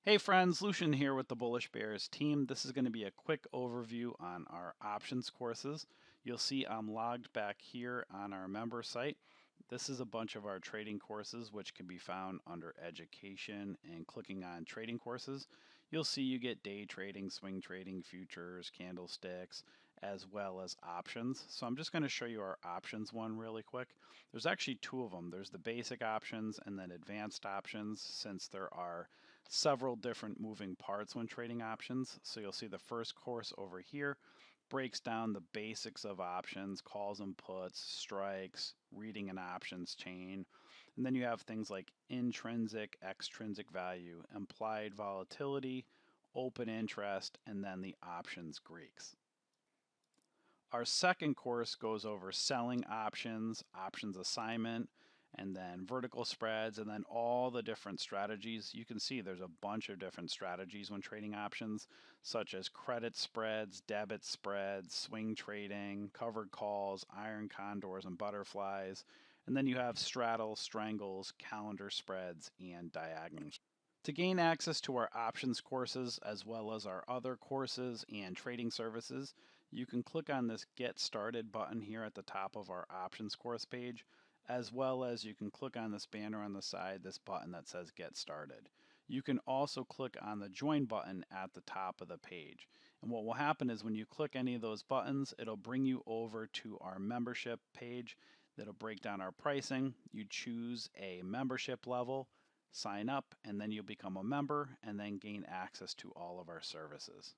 Hey friends, Lucian here with the Bullish Bears team. This is going to be a quick overview on our options courses. You'll see I'm logged back here on our member site. This is a bunch of our trading courses which can be found under education, and clicking on trading courses, you'll see you get day trading, swing trading, futures, candlesticks, as well as options. So I'm just going to show you our options one really quick. There's actually two of them. There's the basic options and then advanced options, since there are several different moving parts when trading options. So you'll see the first course over here breaks down the basics of options, calls and puts, strikes, reading an options chain. And then you have things like intrinsic, extrinsic value, implied volatility, open interest, and then the options Greeks. Our second course goes over selling options, options assignment, and then vertical spreads, and then all the different strategies. You can see there's a bunch of different strategies when trading options, such as credit spreads, debit spreads, swing trading, covered calls, iron condors, and butterflies. And then you have straddles, strangles, calendar spreads, and diagonals. To gain access to our options courses, as well as our other courses and trading services, you can click on this Get Started button here at the top of our options course page, as well as you can click on this banner on the side, this button that says Get Started. You can also click on the Join button at the top of the page. And what will happen is when you click any of those buttons, it'll bring you over to our membership page that'll break down our pricing. You choose a membership level, sign up, and then you'll become a member and then gain access to all of our services.